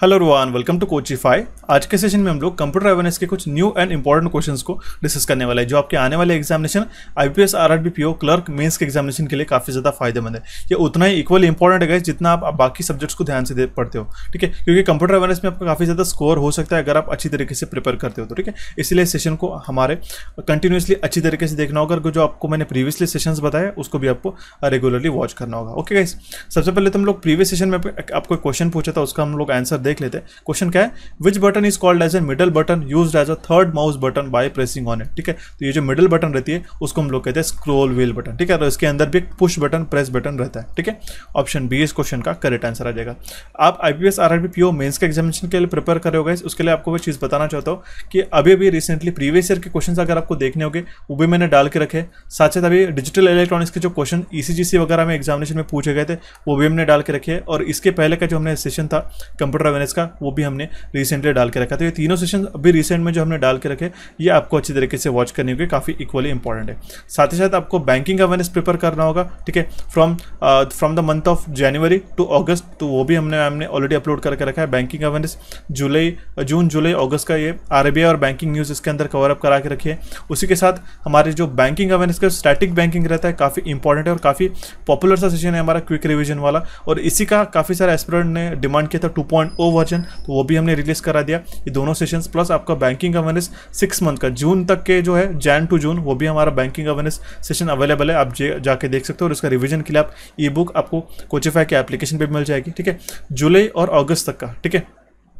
Hello everyone, welcome to Coachify. आज के session में हम लोग कंप्यूटर अवेयरनेस के कुछ न्यू एंड इंपॉर्टेंट क्वेश्चंस को डिस्कस करने वाले हैं जो आपके आने वाले examination IPS, RRB, PO, clerk, mains के एग्जामिनेशन के लिए काफी ज्यादा फायदेमंद है। ये उतना ही इक्वली इंपॉर्टेंट है जितना आप बाकी सब्जेक्ट्स को ध्यान से पढ़ते हो, ठीक है, क्योंकि कंप्यूटर अवेयरनेस में आपका काफी ज्यादा स्कोर हो सकता है अगर आप अच्छी तरीके से प्रिपेयर करते हो तो, ठीक है। इसलिए सेशन को हमारे कंटिन्यूसली अच्छी तरीके से देखना होगा। जो आपको मैंने प्रीवियसली सेशंस बताया उसको भी आपको रेगुलरली वॉच करना होगा। ओके गाइस, सबसे पहले तो हम लोग प्रीवियस सेशन में आपको क्वेश्चन पूछा था, उसका हम लोग आंसर देख लेते हैं। क्वेश्चन क्या है? Which button is called as a middle button used as a third mouse button by pressing on it, ठीक है। तो ये जो मिडल बटन रहती है उसको हम लोग कहते हैं स्क्रॉल व्हील बटन, ठीक है। तो इसके अंदर भी एक पुश बटन, प्रेस बटन रहता है, ठीक है। ऑप्शन बी इस क्वेश्चन का करेक्ट आंसर आ जाएगा। आप आईपीएस, आरआरबी, पीओ, मेंस के एग्जामिनेशन के लिए प्रिपेयर कर रहे हो गाइस, उसके लिए आपको वो चीज़ बताना चाहता हूँ कि अभी रिसेंटली प्रीवियस ईयर के क्वेश्चन अगर आपको देखने होंगे वो भी मैंने डाल के रखे। साथ साथ अभी डिजिटल इलेक्ट्रॉनिक्स के जो क्वेश्चन ईसीजीसी वगैरह में एग्जामिनेशन में पूछे गए थे वो भी हमने डाल के रखे। और इसके पहले का जो हमने सेशन था कंप्यूटर अवेयरनेस का वो भी हमने रिसेंटली डाल के रखा। तो ये तीनों सेशन अभी रिसेंट में जो हमने डाल के रखे ये आपको अच्छी तरीके से वॉच करनी होगी, काफी इक्वली इंपॉर्टेंट है। साथ ही साथ आपको बैंकिंग अवेयरनेस प्रिपेयर करना होगा, ठीक है, from the month of January to August. तो वो भी हमने ऑलरेडी अपलोड करके रखा है। बैंकिंग अवेयरनेस जून, जुलाई, अगस्त का ये आरबीआई और बैंकिंग न्यूज इसके अंदर कवर अप करा के रखिए। उसी के साथ हमारे जो बैंकिंग अवेयरनेस का स्टैटिक बैंकिंग रहता है काफी इंपॉर्टेंट है और काफी पॉपुलर सा सेशन है हमारा, क्विक रिवीजन वाला। और इसी का काफी सारे एस्पिरेंट ने डिमांड किया था 2.0 वर्जन, तो वो भी हमने रिलीज करा दिया। ये दोनों सेशंस प्लस आपका बैंकिंग अवेयरनेस 6 मंथ का जून तक के जो है जैन टू जून वो भी हमारा बैंकिंग अवेयरनेस सेशन अवेलेबल है। आप जाके देख सकते हो और इसका रिवीजन के लिए आप ई बुक आपको कोचिफाई के एप्लीकेशन पे मिल जाएगी, ठीक है, जुलाई और अगस्त तक का, ठीक है।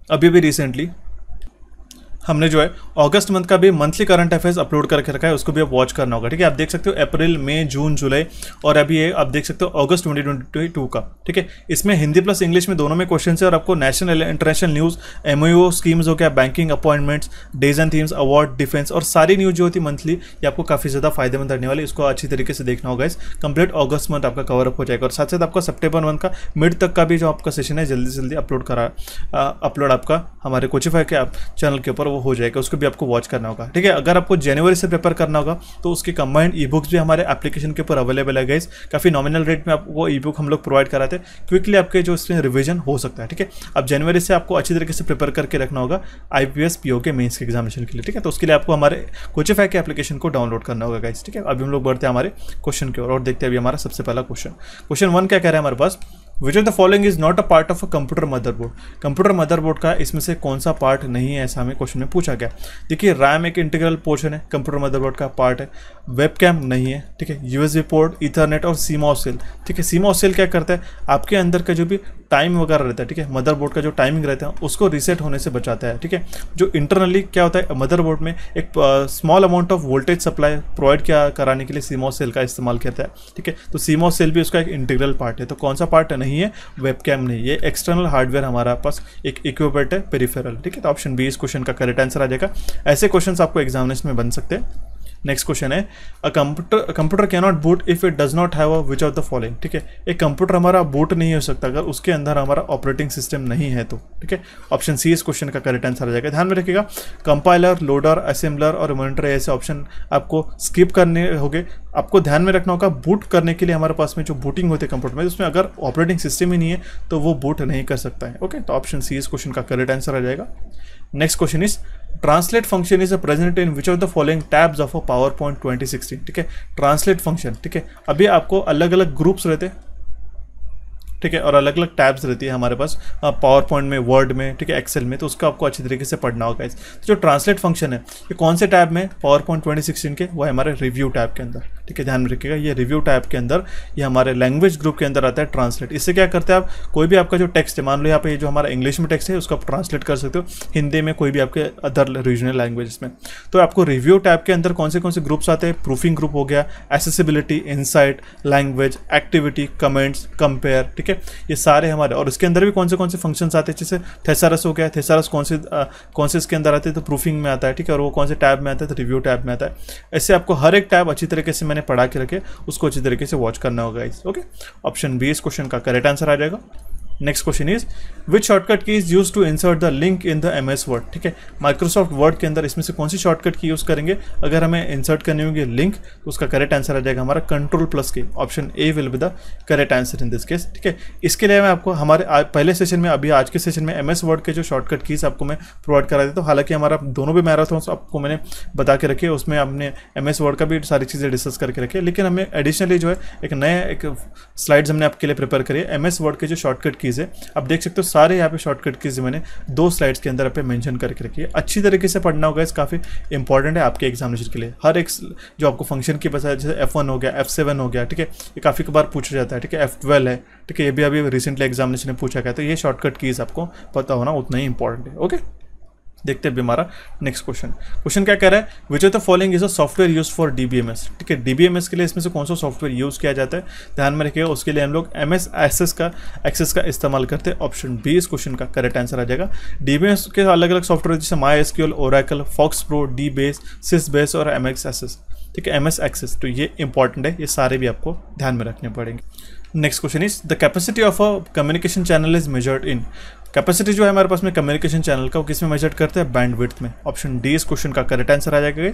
अभी भी रिसेंटली हमने जो है अगस्त मंथ का भी मंथली करंट अफेयर्स अपलोड करके रखा है, उसको भी आप वॉच करना होगा, ठीक है। आप देख सकते हो अप्रैल, मई, जून, जुलाई और अभी ये आप देख सकते हो अगस्त 2022 का, ठीक है। इसमें हिंदी प्लस इंग्लिश में दोनों में क्वेश्चन है और आपको national international news, MOU schemes हो गया, banking appointments, days and themes, award, defence और सारी न्यूज जो होती है मंथली ये आपको काफ़ी ज़्यादा फायदेमंद रहने वाली। इसको अच्छी तरीके से देखना होगा। इस कंप्लीट अगस्त मंथ आपका कवर अप हो जाएगा और साथ साथ आपका सितंबर मंथ का मिड तक का भी जो आपका सेशन है जल्दी से जल्दी अपलोड आपका हमारे कोचिफाई के चैनल के ऊपर वो हो जाएगा, उसको भी आपको वॉच करना होगा, ठीक है। अगर आपको जनवरी से प्रिपेयर करना होगा तो उसके कंबाइंड ई बुक्स भी हमारे एप्लीकेशन के ऊपर अवेलेबल है गाइस। काफी नॉमिनल रेट में आपको ई बुक हम लोग प्रोवाइड कराते हैं, क्विकली आपके जो इसमें रिवीजन हो सकता है, ठीक है। अब जनवरी से आपको अच्छी तरीके से प्रिपेयर करके रखना होगा आईपीएस, पीओ के मेंस के एग्जामिनेशन के लिए, ठीक है। तो उसके लिए आपको हमारे कोचिफाई के एप्लीकेशन को डाउनलोड करना होगा गाइस, ठीक है। अभी हम लोग बढ़ते हैं हमारे क्वेश्चन की ओर और देखते हैं अभी हमारा सबसे पहला क्वेश्चन 1 क्या कह रहा है हमारे पास? Which of the following is not a part of a computer motherboard. Computer motherboard का इसमें से कौन सा पार्ट नहीं है, ऐसा हमें क्वेश्चन में पूछा गया। देखिए, रैम एक इंटीग्रल पोर्शन है, कंप्यूटर मदरबोर्ड का पार्ट है। वेबकैम नहीं है, ठीक है। यूएसबी पोर्ट, ईथरनेट और सीमॉस सेल, ठीक है। सीमॉस सेल क्या करता है? आपके अंदर का जो भी टाइम वगैरह रहता है, ठीक है, मदरबोर्ड का जो टाइमिंग रहता है उसको रीसेट होने से बचाता है, ठीक है। जो इंटरनली क्या होता है मदरबोर्ड में एक small amount of voltage supply provide कराने के लिए सीमॉस सेल का इस्तेमाल करता है, ठीक है। तो सीमॉस सेल भी उसका एक इंटीग्रल पार्ट है। तो कौन सा पार्ट नहीं है? वेबकैम नहीं, ये एक्सटर्नल हार्डवेयर हमारा पास एक इक्विपमेंट है, पेरिफेरल, ठीक है। तो ऑप्शन बी इस क्वेश्चन का करेक्ट आंसर आ जाएगा। ऐसे क्वेश्चंस आपको एग्जामिनेशन में बन सकते हैं। नेक्स्ट क्वेश्चन है, a computer can not boot if it does not have a which of the following, ठीक है। एक कंप्यूटर हमारा बूट नहीं हो सकता अगर उसके अंदर हमारा ऑपरेटिंग सिस्टम नहीं है तो, ठीक है। ऑप्शन सी इस क्वेश्चन का करेक्ट आंसर आ जाएगा। ध्यान में रखिएगा, कंपाइलर, लोडर, असेंबलर और मॉनिटर ऐसे ऑप्शन आपको स्किप करने होंगे। आपको ध्यान में रखना होगा बूट करने के लिए हमारे पास में जो बूटिंग होती है कंप्यूटर में उसमें अगर ऑपरेटिंग सिस्टम ही नहीं है तो वो बूट नहीं कर सकता है, ओके। तो ऑप्शन सी इस क्वेश्चन का करेक्ट आंसर आ जाएगा। Next question is translate function is present in which of the following tabs of a power point 2016, ठीक है। ट्रांसलेट फंक्शन, ठीक है, अभी आपको अलग अलग ग्रुप्स रहते हैं, ठीक है, और अलग अलग टैब्स रहती है हमारे पास पावर पॉइंट में, वर्ड में, ठीक है, एक्सेल में। तो उसको आपको अच्छी तरीके से पढ़ना होगा। तो जो ट्रांसलेट फंक्शन है ये कौन से टैब में? पावर पॉइंट 2016 के, वो है हमारे रिव्यू टैब के अंदर, ठीक है। ध्यान में रखिएगा, ये रिव्यू टैब के अंदर ये हमारे लैंग्वेज ग्रुप के अंदर आता है ट्रांसलेट। इससे क्या करते हैं आप, कोई भी आपका जो टेक्स्ट है, मान लो यहाँ पे जो हमारा इंग्लिश में टेक्स्ट है उसको आप ट्रांसलेट कर सकते हो हिंदी में, कोई भी आपके अदर रीजनल लैंग्वेज में। तो आपको रिव्यू टैब के अंदर कौन से ग्रुप्स आते हैं? प्रूफिंग ग्रुप हो गया, accessibility, insight, language, activity, comments, compare, ठीक है, ये सारे हमारे। और इसके अंदर भी कौन से फंक्शंस आते हैं, जैसे थेसारस हो गया, थेसारस कौन से इसके अंदर आते हैं? तो प्रूफिंग में आता है, ठीक है। और वो कौन से टैब में आता है? तो रिव्यू टैब में आता है। ऐसे आपको हर एक टैब अच्छी तरीके से मैंने पढ़ा के रखे, उसको अच्छी तरीके से वॉच करना होगा, ओके। ऑप्शन बी इस क्वेश्चन का करेक्ट आंसर आ जाएगा। Next question is which shortcut key is use to insert the link in the MS Word. ठीक है, माइक्रोसॉफ्ट वर्ड के अंदर इसमें से कौन सी शॉर्टकट की यूज करेंगे अगर हमें इंसर्ट करनी होगी लिंक, तो उसका करेक्ट आंसर आ जाएगा हमारा Ctrl+K। Option A will be the correct answer in this case. ठीक है, इसके लिए मैं आपको हमारे पहले सेशन में, अभी आज के सेशन में एमएस वर्ड के जो शॉर्टकट कीज आपको मैं प्रोवाइड करा देता हूँ। हालांकि हमारा दोनों भी मैराथन आपको मैंने बता के रखे, उसमें हमने एमएस वर्ड का भी सारी चीज़ें डिस्कस करके रखे, लेकिन हमें एडिशनली जो है एक स्लाइड्स हमने आपके लिए प्रिपेयर करी है एमएस वर्ड के जो शॉर्टकट कीज है। आप देख सकते हो सारे यहाँ पे शॉर्टकट कीज मैंने 2 स्लाइड्स के अंदर आप मेंशन करके रखी है। अच्छी तरीके से पढ़ना होगा, इस काफ़ी इंपॉर्टेंट है आपके एग्जामिनेशन के लिए। हर एक जो आपको फंक्शन की बता, जैसे F1 हो गया, F7 हो गया, ठीक है, ये काफ़ी बार पूछा जाता है। ठीक है, F12 है, ठीक है, ये भी अभी रिसेंटली एग्जामिनेशन में पूछा गया, तो ये शॉर्टकट कीज आपको पता होना उतना ही इंपॉर्टेंट है। ओके, देखते हैं अभी हमारा नेक्स्ट क्वेश्चन क्या कह रहा है, विच of the following is a software use for DBMS। ठीक है, DBMS के लिए इसमें से कौन सा सॉफ्टवेयर यूज किया जाता है, ध्यान में रखिएगा। उसके लिए हम लोग MS एक्सेस का इस्तेमाल करते हैं। ऑप्शन बी इस क्वेश्चन का करेक्ट आंसर आ जाएगा। DBMS के अलग अलग सॉफ्टवेयर जैसे MySQL, Oracle, FoxPro, DBase, SysBase और MS Access। ठीक है, MS Access, तो ये इंपॉर्टेंट है, ये सारे भी आपको ध्यान में रखने पड़ेंगे। Next question is the capacity of a communication channel is measured in. Capacity जो है हमारे पास में कम्युनिकेशन चैनल का, वो किस में मेजर करते हैं, बैंडविड्थ में। ऑप्शन डी इस क्वेश्चन का करेक्ट आंसर आ जाएगा।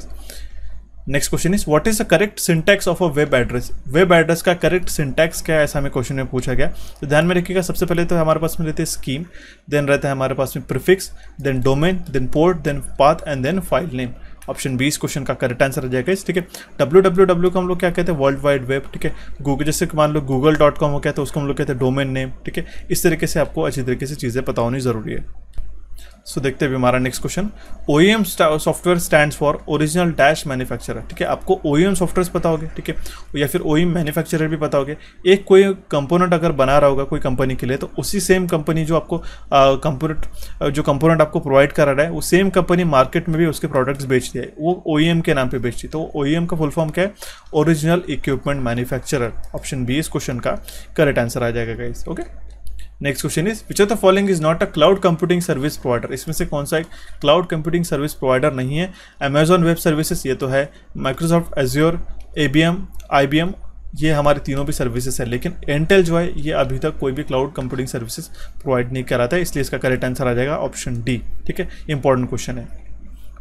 Next question is what is the correct syntax of a web address. Web address का करेक्ट सिंटैक्स क्या है, ऐसा हमें क्वेश्चन में पूछा गया। तो ध्यान में रखिएगा, सबसे पहले तो हमारे पास में रहते हैं स्कीम, देन रहता है हमारे पास में prefix, then domain, then port, then path and then file name. Option B इस क्वेश्चन का करेक्ट आंसर आ जाएगा। ठीक है, www को हम लोग क्या कहते हैं, वर्ल्ड वाइड वेब। ठीक है, गूगल, जैसे मान लो google.com हो गया तो उसको हम लोग कहते हैं डोमेन नेम। ठीक है, इस तरीके से आपको अच्छी तरीके से चीज़ें पता होनी जरूरी है। सो देखते हैं हमारा next question, OEM software stands for original dash manufacturer. ठीक है, आपको OEM सॉफ्टवेयर पता होगे, ठीक है, या फिर OEM मैन्युफैक्चरर भी पता होगे। एक कोई कंपोनेंट अगर बना रहा होगा कोई कंपनी के लिए, तो उसी सेम कंपनी जो आपको कंपोनेंट आपको प्रोवाइड करा रहा है, वो सेम कंपनी मार्केट में भी उसके प्रोडक्ट्स बेचती है, वो OEM के नाम पे बेचती है। तो OEM का फुल फॉर्म क्या है, original equipment manufacturer. Option B इस क्वेश्चन का करेक्ट आंसर आ जाएगा guys. Okay, next question is which of the following is not a cloud computing service provider. इसमें से कौन सा एक क्लाउड कंप्यूटिंग सर्विस प्रोवाइडर नहीं है। अमेजॉन वेब सर्विसेज ये तो है, माइक्रोसॉफ्ट एज्योर, IBM, ये हमारे तीनों भी सर्विसेज है, लेकिन इंटेल जो है ये अभी तक कोई भी क्लाउड कंप्यूटिंग सर्विसेज प्रोवाइड नहीं कराता है, इसलिए इसका करेक्ट आंसर आ जाएगा ऑप्शन डी। ठीक है, इंपॉर्टेंट क्वेश्चन है।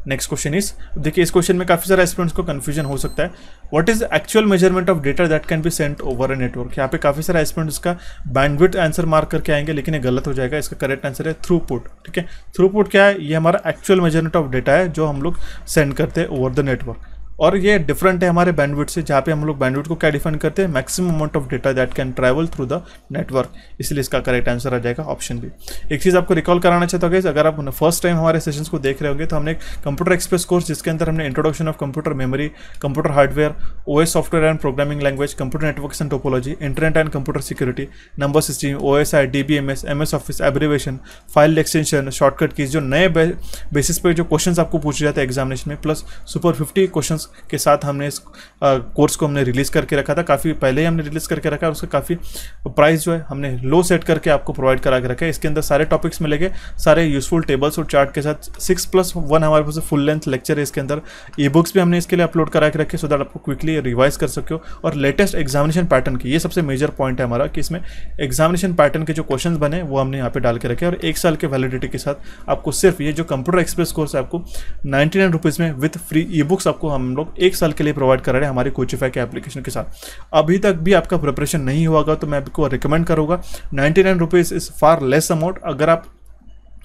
नेक्स्ट क्वेश्चन इज, देखिए इस क्वेश्चन में काफी सारे स्टूडेंट्स को कंफ्यूजन हो सकता है। What is actual measurement of data that can be sent over a network. यहाँ पे काफी सारे स्टूडेंट्स का बैंडविड्थ आंसर मार्क करके आएंगे, लेकिन ये गलत हो जाएगा। इसका करेक्ट आंसर है थ्रूपुट। ठीक है, थ्रूपुट क्या है, ये हमारा एक्चुअल मेजरमेंट ऑफ डेटा है जो हम लोग सेंड करते हैं ओवर द नेटवर्क, और ये डिफरेंट है हमारे बैंडविड्थ से, जहाँ पे हम लोग बैंडविड्थ को क्या डिफाइन करते हैं, maximum amount of data that can travel through the network, इसलिए इसका करेक्ट आंसर आ जाएगा ऑप्शन बी। एक चीज़ आपको रिकॉल कराना चाहता हूँ, अगर आप फर्स्ट टाइम हमारे सेशंस को देख रहे होंगे, तो हमने कंप्यूटर एक्सप्रेस कोर्स जिसके अंदर हमने introduction of computer memory, computer hardware, OS software and programming language, computer networks and topology, internet and computer security, number system, OSI, DBMS, MS office, abbreviation, file extension, shortcut keys, जो नए basis पे जो question आपको पूछे जाते हैं examination में, plus super 50 question के साथ हमने इस कोर्स को हमने रिलीज करके रखा था, काफ़ी पहले ही हमने रिलीज करके रखा है। उसका काफ़ी प्राइस जो है हमने लो सेट करके आपको प्रोवाइड करा के रखा है। इसके अंदर सारे टॉपिक्स मिलेंगे, सारे यूजफुल टेबल्स और चार्ट के साथ 6+1 हमारे पास फुल लेंथ लेक्चर है। इसके अंदर ई बुक्स भी हमने इसके लिए अपलोड करा के रखे, सो दैट आपको क्विकली रिवाइज कर सके हो। और लेटेस्ट एग्जामिनेशन पैटर्न की, ये सबसे मेजर पॉइंट है हमारा, कि इसमें एग्जामिनेशन पैटर्न के जो क्वेश्चन बने वो हमने यहाँ पे डाल के रखे, और 1 साल के वैलिडिटी के साथ आपको सिर्फ ये जो कंप्यूटर एक्सप्रेस कोर्स है आपको 99 रुपीज़ में विद फ्री ई बुक्स आपको हम लोग 1 साल के लिए प्रोवाइड कर रहे हैं हमारे कोचिफाई के एप्लीकेशन के साथ। अभी तक भी आपका प्रिपरेशन नहीं हुआ होगा तो मैं आपको रिकमेंड करूंगा, 99 rupees is far less amount अगर आप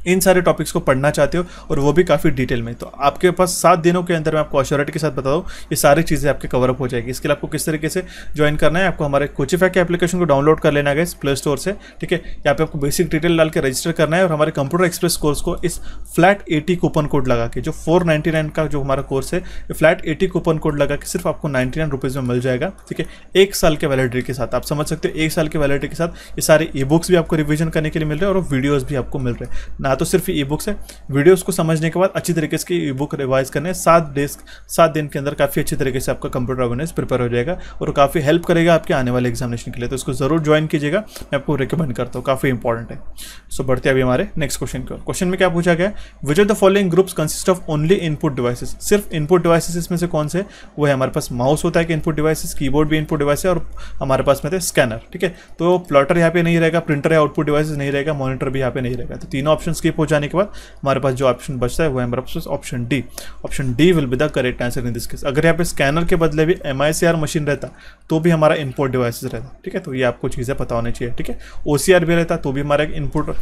इन सारे टॉपिक्स को पढ़ना चाहते हो, और वो भी काफ़ी डिटेल में। तो आपके पास 7 दिनों के अंदर मैं आपको अश्योरिटी के साथ बता दूँ ये सारी चीज़ें आपके कवर अप हो जाएगी। इसके लिए आपको किस तरीके से ज्वाइन करना है, आपको हमारे कोचिफाई के एप्लीकेशन को डाउनलोड कर लेना है प्ले स्टोर से। ठीक है, यहाँ पे आपको बेसिक डिटेल डाल के रजिस्टर करना है, और हमारे कंप्यूटर एक्सप्रेस कोर्स को इस फ्लैट 80 कूपन कोड लगा के, जो 499 का जो हमारा कोर्स है, फ्लैट 80 कूपन कोड लगा के सिर्फ आपको 99 रुपीज़ में मिल जाएगा। ठीक है, 1 साल के वैलिडिटी के साथ, आप समझ सकते हो 1 साल के वैलिडिटी के साथ ये सारे ई बुक्स भी आपको रिविजन करने के लिए मिल रहे हैं, और वीडियोज़ भी आपको मिल रहे हैं। ना तो सिर्फ ई बुक्स है, वीडियोस को समझने के बाद अच्छी तरीके से ई बुक रिवाइज करने 7 दिन के अंदर काफ़ी अच्छी तरीके से आपका कंप्यूटर अवेयरनेस प्रिपेयर हो जाएगा और काफ़ी हेल्प करेगा आपके आने वाले एग्जामिनेशन के लिए। तो इसको जरूर ज्वाइन कीजिएगा, मैं आपको रिकमेंड करता हूँ, काफ़ी इंपॉर्टेंट है। सो बढ़ते अभी हमारे नेक्स्ट क्वेश्चन की ओर। क्वेश्चन में क्या पूछा गया, विच of the following groups consist of only input devices. सिर्फ इनपुट डिवाइसेस इसमें से कौन से, वो है हमारे पास माउस होता है कि इनपुट डिवाइसेस, कीबोर्ड भी इनपुट डिवाइस है और हमारे पास में थे स्कैनर। ठीक है, तो प्लॉटर यहाँ पे नहीं रहेगा, प्रिंटर या आउटपुट डिवाइसेस नहीं रहेगा, मॉनिटर भी यहाँ पे नहीं रहेगा। तो तीनों ऑप्शन स्किप हो जाने के बाद हमारे पास जो ऑप्शन बचता है वो है हमारे पास option D. Option D will be the correct answer in this case. अगर यहाँ पे स्कैनर के बदले भी MICR मशीन रहता तो भी हमारा इनपुट डिवाइसेस रहता। ठीक है, तो ये आपको चीज़ें पता होनी चाहिए। ठीक है, OCR भी रहता तो भी हमारा एक इनपुट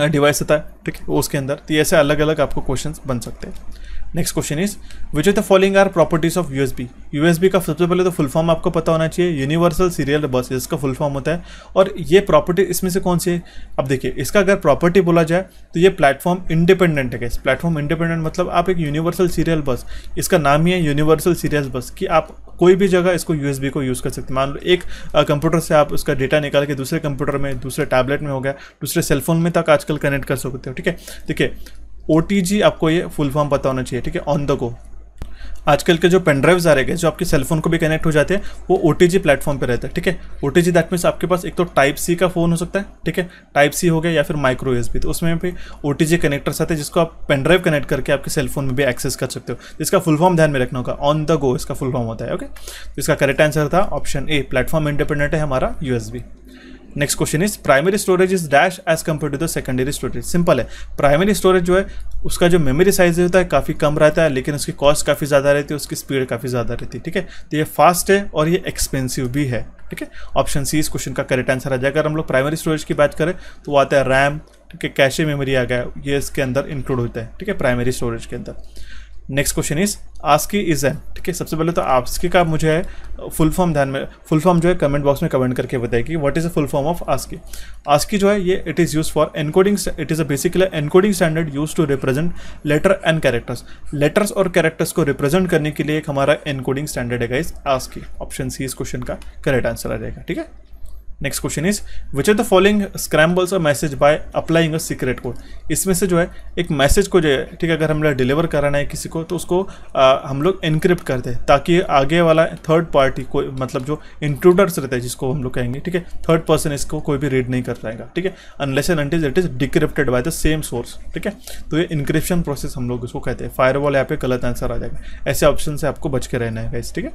डिवाइस होता है। ठीक है, उसके अंदर तो ऐसे अलग अलग आपको क्वेश्चंस बन सकते हैं। Next question is which of the following are properties of USB का सबसे पहले तो फुल फॉर्म आपको पता होना चाहिए, यूनिवर्सल सीरियल बस इसका फुल फॉर्म होता है। और ये प्रॉपर्टी इसमें से कौन सी है, अब देखिए इसका अगर प्रॉपर्टी बोला जाए तो ये प्लेटफॉर्म इंडिपेंडेंट है। प्लेटफॉर्म इंडिपेंडेंट मतलब आप एक यूनिवर्सल सीरियल बस, इसका नाम ही है यूनिवर्सल सीरियल बस, कि आप कोई भी जगह इसको USB को यूज़ कर सकते हैं। मान लो एक कंप्यूटर से आप उसका डेटा निकाल के दूसरे कंप्यूटर में, दूसरे टैबलेट में हो गया, दूसरे सेलफोन में तक आजकल कनेक्ट कर सकते हो। ठीक है, देखिए OTG आपको ये फुल फॉर्म पता होना चाहिए। ठीक है, ऑन द गो। आजकल के जो पेनड्राइव्स आ रहे हैं जो आपके सेलफोन को भी कनेक्ट हो जाते हैं वो OTG प्लेटफॉर्म पे रहता है। ठीक है, OTG दैट मीन्स आपके पास एक तो Type-C का फ़ोन हो सकता है। ठीक है, Type-C हो गया या फिर माइक्रो USB, तो उसमें भी OTG कनेक्टर्स आते हैं जिसको आप पेनड्राइव कनेक्ट करके आपके सेलफोन में भी एक्सेस कर सकते हो। इसका फुल फॉर्म ध्यान में रखना होगा, ऑन द गो इसका फुल फॉर्म होता है। ओके, तो इसका करेक्ट आंसर था ऑप्शन ए, प्लेटफॉर्म इंडिपेंडेंट है हमारा USB। Next question is primary storage is dash as compare to the secondary storage. Simple है, प्राइमरी स्टोरेज जो है उसका जो मेमोरी साइज होता है काफ़ी कम रहता है, लेकिन उसकी कॉस्ट काफ़ी ज़्यादा रहती है, उसकी स्पीड काफ़ी ज़्यादा रहती है। ठीक है, तो ये फास्ट है और ये एक्सपेंसिव भी है। ठीक है, ऑप्शन सी इस क्वेश्चन का करेक्ट आंसर आ जाएगा। अगर हम लोग प्राइमरी स्टोरेज की बात करें तो वो आता है रैम। ठीक है, कैशे मेमोरी आ गया, ये इसके अंदर इंक्लूड होता है। ठीक है, प्राइमरी स्टोरेज के अंदर। Next question is ASCII is an. ठीक है, सबसे पहले तो आस्की का मुझे फुल फॉर्म ध्यान में, फुल फॉर्म जो है कमेंट बॉक्स में कमेंट करके बताइए कि what is the full form of ASCII. ASCII जो है ये it is use for encoding, it is a basically encoding standard use to represent letter and characters. Letters और कैरेक्टर्स को रिप्रेजेंट करने के लिए एक हमारा एनकोडिंग स्टैंडर्ड है गाइस आस्की। ऑप्शन सी इस क्वेश्चन का करेक्ट आंसर आ जाएगा। ठीक है, next question is which of the following स्क्रैम्बल्स a message by applying a secret code. इसमें से जो है एक मैसेज को जो है, ठीक है, अगर हमें डिलीवर कराना है किसी को तो उसको हम लोग एनक्रिप्ट करते हैं ताकि आगे वाला थर्ड पार्टी को, मतलब जो इंट्रूडर्स रहता है जिसको हम लोग कहेंगे, ठीक है, थर्ड पर्सन इसको कोई भी रीड नहीं कर पाएगा। ठीक है, unless and until it is decrypted by the same source. ठीक है, तो ये इनक्रिप्शन प्रोसेस हम लोग इसको कहते हैं। फायरवॉल यहाँ पे गलत आंसर आ जाएगा, ऐसे ऑप्शन से आपको बच के रहना है गाइस। ठीक है,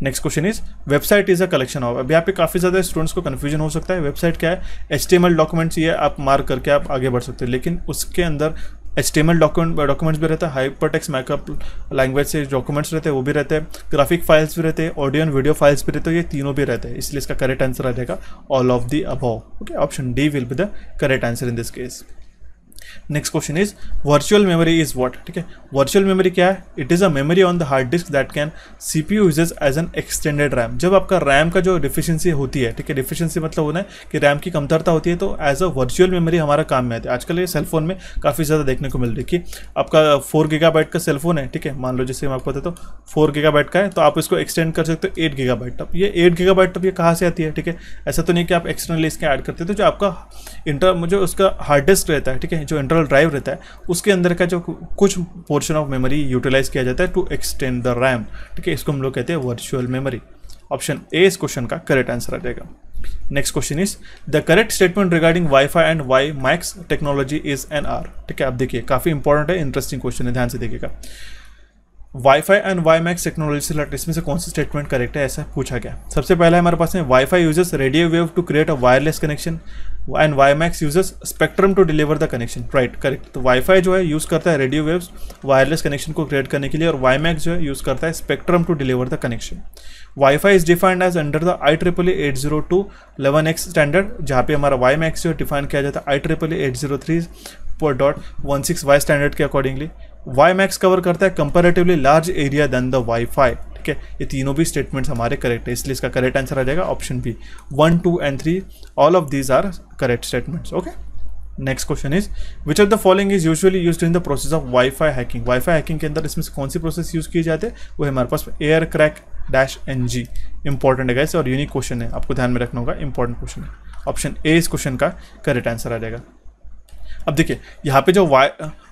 next question is website is a collection of. अभी यहाँ पे काफ़ी ज़्यादा स्टूडेंट्स को कन्फ्यूजन हो सकता है, वेबसाइट क्या है। HTML डॉक्यूमेंट्स ये आप मार्क करके आप आगे बढ़ सकते हो, लेकिन उसके अंदर HTML डॉक्यूमेंट्स भी रहता है, हाइपर टेक्स्ट मार्कअप लैंग्वेज से डॉक्यूमेंट्स रहते हैं वो भी रहते हैं, ग्राफिक फाइल्स भी रहते हैं, ऑडियो एंड वीडियो फाइल्स भी रहते हैं, ये तीनों भी रहते हैं। इसलिए इसका करेक्ट आंसर आ जाएगा all of the above. Okay, option D will be the correct answer in this case. Next question is virtual memory is what. ठीक है, वर्चुअल मेमोरी क्या है, it is a memory on the hard disk that can CPU uses as an extended RAM. जब आपका RAM का जो deficiency होती है, ठीक है, डिफिशियंसी मतलब होना है कि रैम की कमतरता होती है, तो एज अ वर्चुअल मेमोरी हमारा काम में आती है। आजकल ये सेलफोन में काफ़ी ज़्यादा देखने को मिल रही है कि आपका 4 GB का सेलफोन है, ठीक है, मान लो जैसे मैं आपको बताता हूँ 4 GB का है, तो आप इसको एक्सटेंड कर सकते हो 8 GB तक। ये 8 GB तक ये कहाँ से आती है, ठीक है, ऐसा तो नहीं कि आप एक्सटर्नली इसके ऐड करते, तो जो आपका जो उसका हार्ड डिस्क रहता है, ठीक है, जो इंटरनल ड्राइव रहता है उसके अंदर का जो कुछ पोर्शन ऑफ मेमोरी यूटिलाइज किया जाता है टू एक्सटेंड द रैम। ठीक है, इसको हम लोग कहते हैं वर्चुअल मेमोरी। ऑप्शन ए इस क्वेश्चन का करेक्ट आंसर आ जाएगा। Next question is the correct statement regarding WiFi and WiMAX technology is an are. ठीक है, आप देखिए काफी इंपॉर्टेंट है, इंटरेस्टिंग क्वेश्चन है, ध्यान से देखिएगा। वाईफाई एंड WiMAX टेक्नोलॉजी से रिलेटेड इसमें से कौन सा स्टेटमेंट करेक्ट है, ऐसा पूछा गया। सबसे पहला हमारे पास है WiFi uses radio wave to create a wireless connection and WiMAX uses spectrum to deliver the connection. Right, correct. तो वाईफाई जो है यूज़ करता है रेडियो वेव्स वायरलेस कनेक्शन को क्रिएट करने के लिए, और WiMAX जो है यूज़ करता है spectrum to deliver the connection. WiFi is defined as under the IEEE 802.11x standard, जहाँ पे हमारा WiMAX जो डिफाइन किया जाता है IEEE 803.16y स्टैंडर्ड के अकॉर्डिंगली। WiMAX कवर करता है comparatively large area than the WiFi. ठीक है, ये तीनों भी स्टेटमेंट्स हमारे करेक्ट है, इसलिए इसका करेक्ट आंसर आ जाएगा option B. 1, 2 and 3 all of these are correct statements. Okay, next question is which of the following is usually used in the process of WiFi hacking. WiFi hacking के अंदर इसमें से कौन सी प्रोसेस यूज किए जाते हैं, वो है हमारे पास AirCrack-NG। इंपॉर्टेंट है गाइस और यूनिक क्वेश्चन है, आपको ध्यान में रखना होगा, इंपॉर्टेंट क्वेश्चन है। ऑप्शन ए इस क्वेश्चन का करेक्ट आंसर आ जाएगा। अब देखिए यहाँ पे जो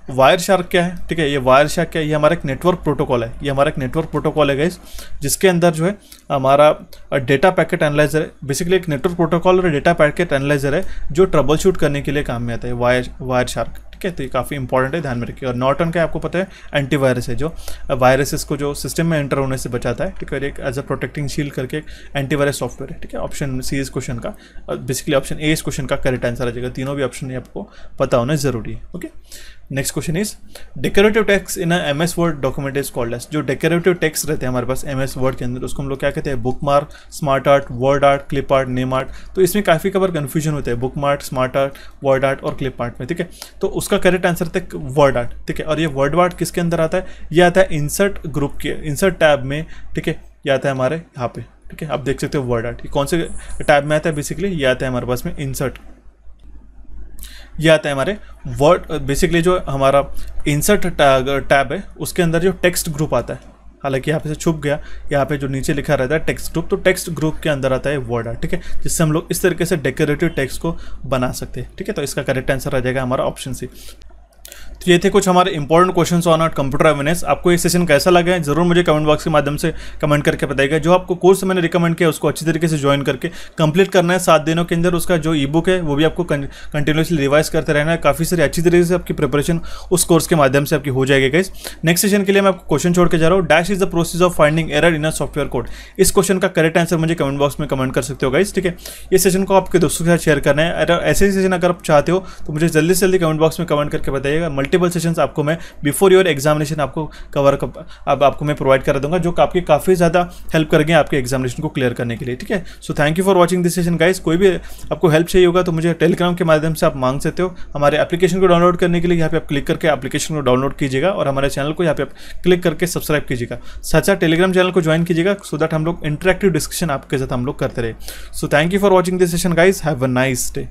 वायर शार्क क्या है, ठीक है, ये वायर शार्क क्या है, ये हमारा एक नेटवर्क प्रोटोकॉल है, ये हमारा एक नेटवर्क प्रोटोकॉल है गाइस, जिसके अंदर जो है हमारा डेटा पैकेट एनालाइजर है, बेसिकली एक नेटवर्क प्रोटोकॉल और डेटा पैकेट एनालाइजर है जो ट्रबल शूट करने के लिए काम में आता है, वायर शार्क, ठीक है। तो ये काफ़ी इंपॉर्टेंट है, ध्यान में रखिए। और नॉर्टन का आपको पता है एंटीवायरस है, जो वायरसेस को जो सिस्टम में एंटर होने से बचाता है, ठीक है, एक एज अ प्रोटेक्टिंग शील्ड करके एक एंटीवायरस सॉफ्टवेयर है, ठीक है। ऑप्शन सी इस क्वेश्चन का, बेसिकली ऑप्शन ए इस क्वेश्चन का करेक्ट आंसर आ जाएगा। तीनों भी ऑप्शन आपको पता होना जरूरी है। Okay, next question is decorative text in M S word document is called as. जो डेकोरेटिव टेक्स्ट रहते हैं हमारे पास एम एस वर्ड के अंदर, उसको हम लोग क्या कहते हैं, book mark, smart art, word art, clip art, name art. तो इसमें काफ़ी कबार कन्फ्यूजन होता है book mark, smart art, word art और क्लिप आर्ट में, ठीक है। तो उसका करेक्ट आंसर था वर्ड आर्ट, ठीक है। और ये वर्ड आर्ट किसके अंदर आता है, ये आता है इंसर्ट ग्रुप के इंसर्ट टैब में, ठीक है। ये आता है हमारे यहाँ पे, ठीक है, आप देख सकते हो वर्ड आर्ट। ये कौन से टैब में आता है, बेसिकली ये आता है हमारे पास में इंसर्ट, ये आता है हमारे वर्ड, बेसिकली जो हमारा इंसर्ट टैब है उसके अंदर जो टेक्स्ट ग्रुप आता है, हालांकि यहाँ पे से छुप गया, यहाँ पे जो नीचे लिखा रहता है टेक्स्ट ग्रुप, तो टेक्स्ट ग्रुप के अंदर आता है वर्ड आर्ट, ठीक है, जिससे हम लोग इस तरीके से डेकोरेटिव टेक्स्ट को बना सकते हैं, ठीक है। तो इसका करेक्ट आंसर आ जाएगा हमारा ऑप्शन सी। तो ये थे कुछ हमारे important questions on computer awareness. आपको ये सेशन कैसा लगा है जरूर मुझे कमेंट बॉक्स के माध्यम से कमेंट करके बताइएगा। जो आपको कोर्स मैंने रिकमेंड किया उसको अच्छी तरीके से ज्वाइन करके कंप्लीट करना है 7 दिनों के अंदर। उसका जो ई बुक है वो भी आपको कंटिन्यूसली रिवाइज करते रहना है। काफ़ी सारी अच्छी तरीके से आपकी प्रिपरेशन उस कोर्स के माध्यम से आपकी हो जाएगी गाइस। नेक्स्ट सेशन के लिए मैं आपको क्वेश्चन छोड़ के जा रहा हूँ, dash is the process of finding error in a software code. इस क्वेश्चन का करेक्ट आंसर मुझे कमेंट बॉक्स में कमेंट कर सकते हो गाइस, ठीक है। ये सेशन को आपके दोस्तों के साथ शेयर करना है। अगर ऐसे सेशन अगर आप चाहते हो तो मुझे जल्दी से जल्दी कमेंट बॉक्स में कमेंट करके बताइएगा। मल्टीपल सेशंस आपको मैं बिफोर योर एग्जामिनेशन आपको मैं प्रोवाइड कर दूंगा, जो आपकी काफ़ी ज़्यादा हेल्प करेंगे आपके एग्जामिनेशन को क्लियर करने के लिए, ठीक है। So thank you for watching this session guys. कोई भी आपको हेल्प चाहिए होगा तो मुझे टेलीग्राम के माध्यम से आप मांग सकते हो। हमारे एप्लीकेशन को डाउनलोड करने के लिए यहाँ पे आप क्लिक करके एप्लीकेशन को डाउनलोड कीजिएगा और हमारे चैनल को यहाँ पे आप क्लिक करके सब्सक्राइब कीजिएगा। साथ साथ टेलीग्राम चैनल को ज्वाइन कीजिएगा सो दैट हम लोग इंटरेक्टिव डिस्कशन आपके साथ हम लोग करते रहे। So thank you for watching this session guys, have a nice day.